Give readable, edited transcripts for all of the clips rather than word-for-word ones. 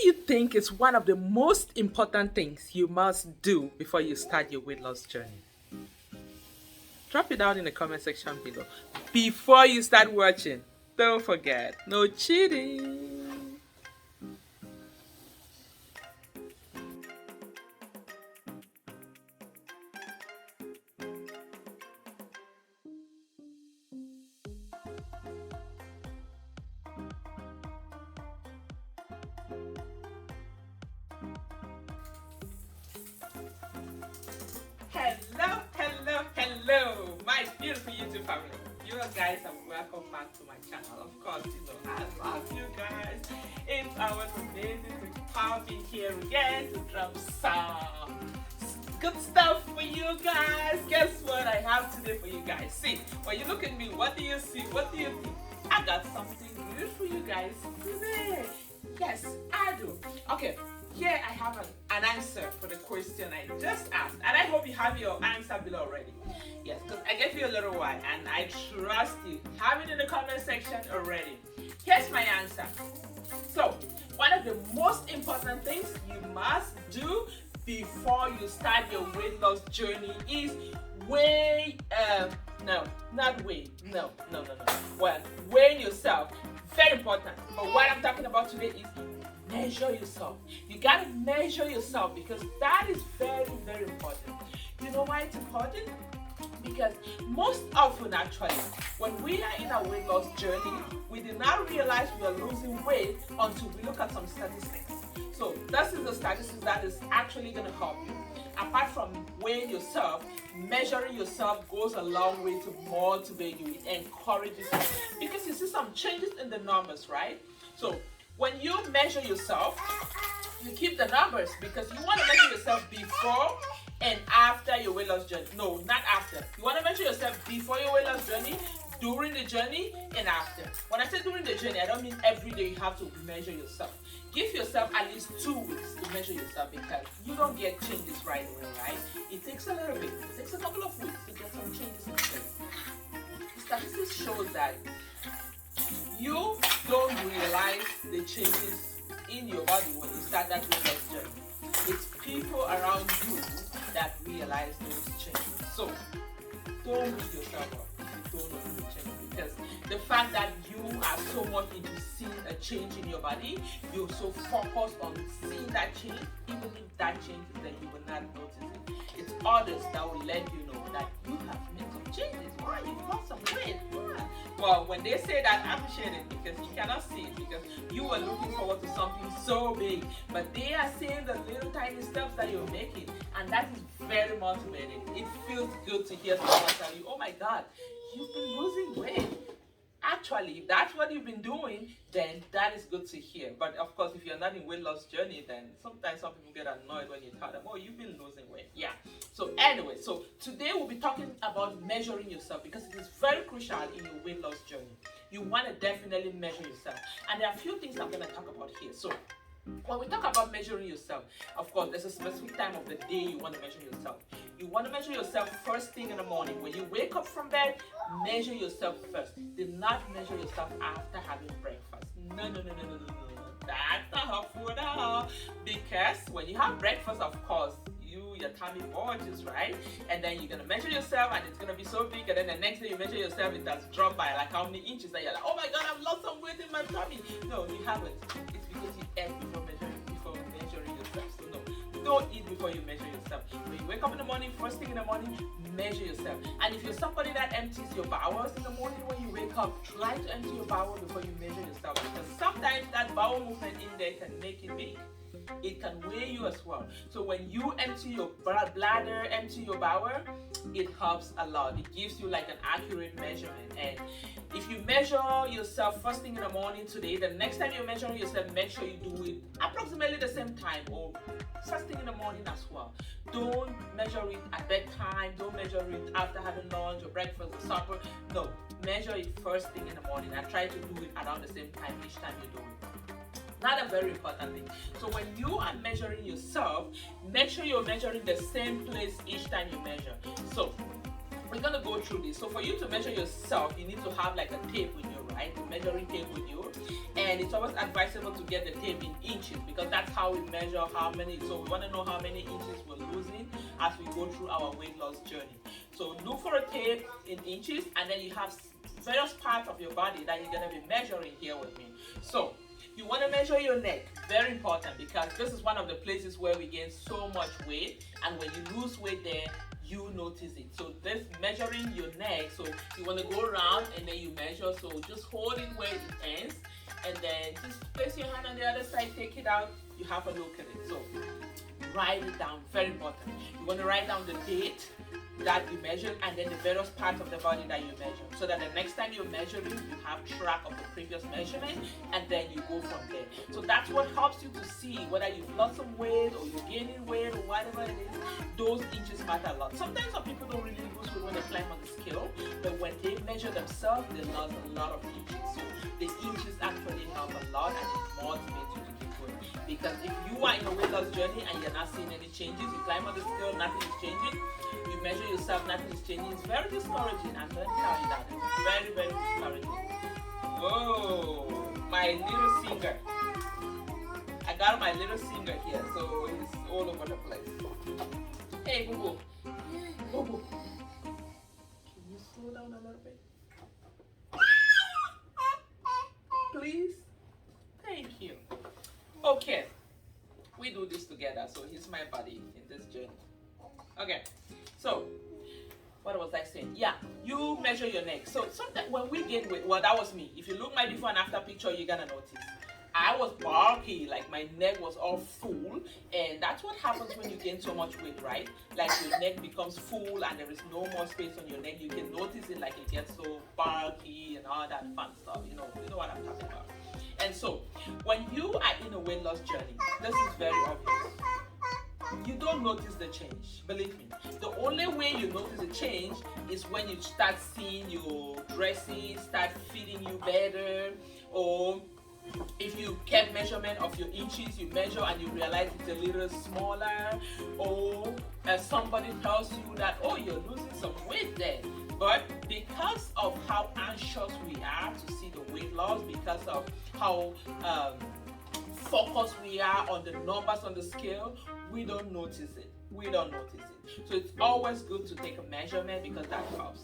you think is one of the most important things you must do before you start your weight loss journey? Drop it down in the comment section below. Before you start watching, don't forget, no cheating. Hello, my beautiful YouTube family. You guys are welcome back to my channel. Of course, I love you guys. It's always amazing to pop in here again to drop some good stuff for you guys. Guess what I have today for you guys? See, when you look at me, what do you see? What do you think? I got something good for you guys today. Yes, I do. Okay. Here I have an answer for the question I just asked, and I hope you have your answer below already. Yes, because I gave you a little while, and I trust you have it in the comment section already. Here's my answer. So, one of the most important things you must do before you start your weight loss journey is weigh yourself. Very important. But what I'm talking about today is measure yourself. You gotta measure yourself because that is very, very important. You know why it's important? Because most often actually, when we are in our weight loss journey, we do not realize we are losing weight until we look at some statistics. So this is the statistics that is actually gonna help you. Apart from weighing yourself, measuring yourself goes a long way to motivate you. It encourages you because you see some changes in the numbers, right? So when you measure yourself, you keep the numbers because you want to measure yourself before and after your weight loss journey. No, not after. You want to measure yourself before your weight loss journey, during the journey, and after. When I say during the journey, I don't mean every day you have to measure yourself. Give yourself at least 2 weeks to measure yourself because you don't get changes right away, right? It takes a little bit. It takes a couple of weeks to get some changes in place. The statistics show that you don't realize the changes in your body when you start that weight loss journey. It's people around you that realize those changes. So don't beat yourself up if you don't know the change because the fact that you are so much into seeing a change in your body, you're so focused on seeing that change, even if that change is there, you will not notice it. It's others that will let you know that you have made some changes. Why? You've lost some weight. Why? Well, when they say that, I appreciate it because you cannot see it because you are looking forward to something so big. But they are seeing the little tiny steps that you're making, and that is very motivating. It feels good to hear someone tell you, oh my God, you've been losing weight. Actually, if that's what you've been doing, then that is good to hear. But of course, if you're not in weight loss journey, then sometimes some people get annoyed when you tell them, oh, you've been losing weight. Yeah. So anyway, so today we'll be talking about measuring yourself because it is very crucial in your weight loss journey. You want to definitely measure yourself. And there are a few things I'm going to talk about here. So when we talk about measuring yourself, of course, there's a specific time of the day you want to measure yourself. You want to measure yourself first thing in the morning. When you wake up from bed, measure yourself first. Do not measure yourself after having breakfast. No. That's not helpful at all. Because when you have breakfast, of course, your tummy bulges, right? And then you're going to measure yourself and it's going to be so big. And then the next day you measure yourself, it has dropped by like how many inches. And you're like, oh my God, I've lost some weight in my tummy. No, you haven't. It's because you ate before measuring yourself. So no, don't eat before you measure yourself. When you wake up in the morning, first thing in the morning, measure yourself. And if you're somebody that empties your bowels in the morning when you wake up, try to empty your bowel before you measure yourself because sometimes that bowel movement in there can make it big. It can weigh you as well. So when you empty your bladder, empty your bowel, it helps a lot. It gives you like an accurate measurement. And if you measure yourself first thing in the morning today, the next time you're measuring yourself, make sure you do it approximately the same time or first thing in the morning as well. Don't measure it at bedtime. Don't measure it after having lunch or breakfast or supper. No, measure it first thing in the morning and try to do it around the same time each time you do it. Not a very important thing. So when you are measuring yourself, make sure you're measuring the same place each time you measure. So we're gonna go through this. So for you to measure yourself, you need to have like a tape with your right? The measuring tape with you. And it's always advisable to get the tape in inches because that's how we measure how many. So we want to know how many inches we're losing as we go through our weight loss journey. So look for a tape in inches, and then you have various parts of your body that you're going to be measuring here with me. So you want to measure your neck, very important, because this is one of the places where we gain so much weight, and when you lose weight there, you notice it. So this measuring your neck, so you want to go around and then you measure. So just hold it where it ends, and then just place your hand on the other side, take it out, you have a look at it. So write it down, very important. You want to write down the date that you measured and then the various parts of the body that you measure, so that the next time you're measuring, you have track of the previous measurement, and then you go from there. So that's what helps you to see whether you've lost some weight or you're gaining weight or whatever it is. Those inches matter a lot. Sometimes some people don't really lose weight when they climb on the scale, but when they measure themselves, they lose a lot of inches. So the inches actually help a lot, and it motivates you to keep going. Because if you are in a weight loss journey and you're not seeing any changes, you climb on the scale, nothing is changing, you measure yourself, nothing is changing, it's very discouraging. I'm going to tell you that. It's very, very discouraging. Whoa, my little singer. I got my little singer here, so he's all over the place. Hey, Boo Boo. Boo Boo. Can you slow down a little bit? Please? Thank you. Okay. We do this together, so he's my buddy in this journey. Okay. So, what was I saying? Yeah, you measure your neck. So sometimes when we gain weight, well, that was me. If you look my before and after picture, you're gonna notice. I was bulky, like my neck was all full, and that's what happens when you gain so much weight, right? Like your neck becomes full and there is no more space on your neck. You can notice it, like it gets so bulky and all that fun stuff. You know what I'm talking about. And so, when you are in a weight loss journey, this is very obvious. You don't notice the change, believe me. The only way you notice the change is when you start seeing your dresses start fitting you better, or if you kept measurement of your inches, you measure and you realize it's a little smaller, or somebody tells you that, oh, you're losing some weight there. But because of how anxious we are to see the weight loss, because of how focused we are on the numbers on the scale, we don't notice it. So it's always good to take a measurement because that helps.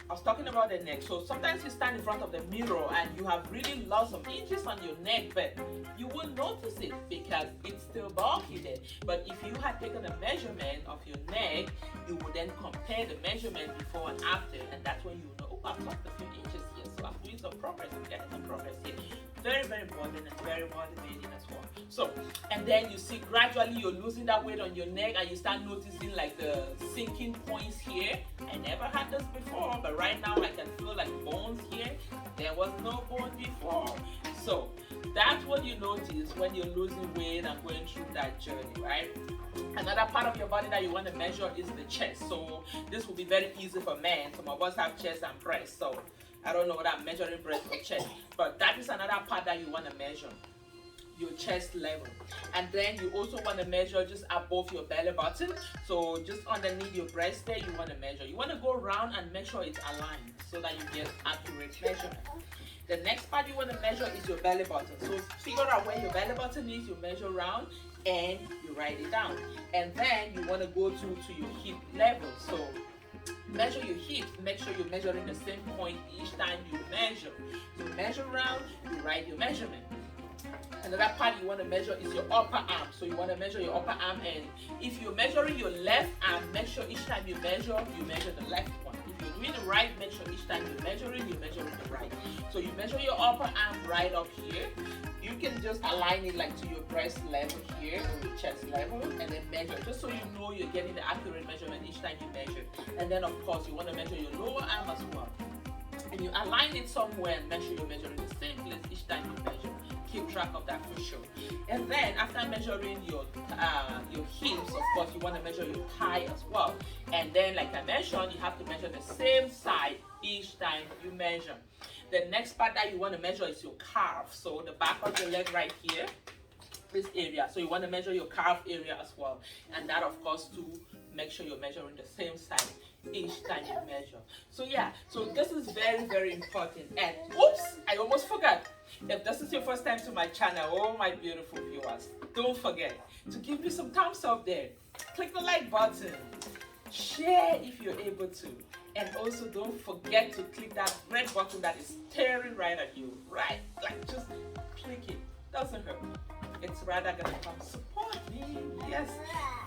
I was talking about the neck. So sometimes you stand in front of the mirror and you have really lost some inches on your neck, but you won't notice it because it's still bulky there. But if you had taken a measurement of your neck, you would then compare the measurement before and after, and that's when you know, oh, I've lost a few inches here, so I'm doing some progress, I'm getting some progress here. Very, very important and very motivating as well. So, and then you see gradually you're losing that weight on your neck and you start noticing like the sinking points here. I never had this before, but right now I can feel like bones here. There was no bone before. So that's what you notice when you're losing weight and going through that journey, right? Another part of your body that you want to measure is the chest. So this will be very easy for men. Some of us have chest and breast, so I don't know what I'm measuring breast or chest, but that is another part that you want to measure, your chest level. And then you also want to measure just above your belly button. So just underneath your breast there, you want to measure. You want to go around and make sure it's aligned so that you get accurate measurement. The next part you want to measure is your belly button. So figure out where your belly button is, you measure around, and you write it down. And then you want to go to your hip level. So measure your hips, make sure you're measuring the same point each time you measure. So measure around, you write your measurement. Another part you want to measure is your upper arm. So you want to measure your upper arm, and if you're measuring your left arm, make sure each time you measure the left one. If you're doing the right, make sure each time you're measuring the right. So you measure your upper arm right up here. You can just align it like to your breast level here or your chest level, and then measure, just so you know you're getting the accurate measurement each time you measure. And then of course you want to measure your lower arm as well. And you align it somewhere and make sure you're measuring the same place each time you measure. Keep track of that for sure. And then after measuring your hips, of course you want to measure your thigh as well. And then like I mentioned, you have to measure the same side each time you measure. The next part that you want to measure is your calf. So the back of your leg right here, this area. So you want to measure your calf area as well. And that of course to make sure you're measuring the same side each time you measure. So yeah, so this is very, very important. And oops, I almost forgot. If this is your first time to my channel, oh my beautiful viewers, don't forget to give me some thumbs up there. Click the like button. Share if you're able to. And also don't forget to click that red button that is staring right at you. Right? Like just click it. Doesn't hurt. It's rather gonna come support me. Yes.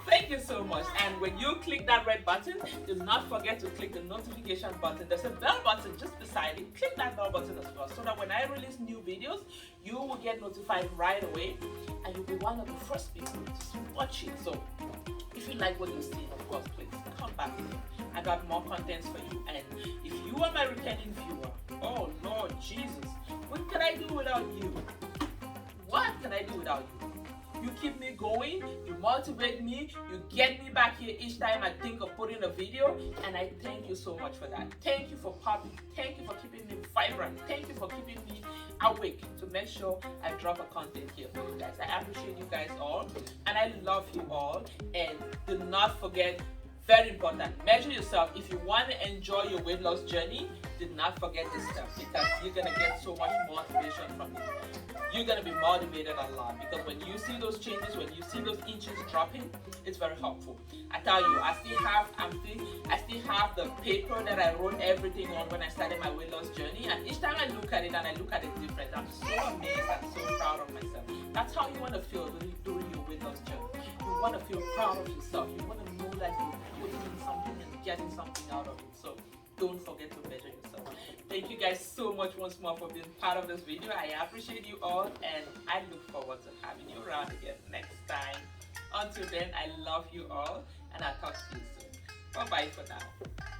Thank you so much. And when you click that red button, do not forget to click the notification button. There's a bell button just beside it. Click that bell button as well so that when I release new videos, you will get notified right away and you'll be one of the first people to watch it. So if you like what you see, of course, please come back here. I got more contents for you. And if you are my returning viewer, oh Lord Jesus, what can I do without you? What can I do without you? You keep me going, you motivate me, you get me back here each time I think of putting a video, and I thank you so much for that. Thank you for popping, thank you for keeping me vibrant, thank you for keeping me awake to make sure I drop a content here for you guys. I appreciate you guys all, and I love you all, and do not forget, very important, measure yourself. If you want to enjoy your weight loss journey, do not forget this stuff because you're going to get so much motivation from it. You're going to be motivated a lot because when you see those changes, when you see those inches dropping, it's very helpful. I tell you, I still have the paper that I wrote everything on when I started my weight loss journey, and each time I look at it and I look at it different, I'm so amazed and so proud of myself. That's how you want to feel during your weight loss journey. You want to feel proud of yourself. You want to know that you're putting in something and getting something out of it. So don't forget to measure yourself. Thank you guys so much once more for being part of this video. I appreciate you all, and I look forward to having you around again next time. Until then, I love you all, and I'll talk to you soon. Bye-bye for now.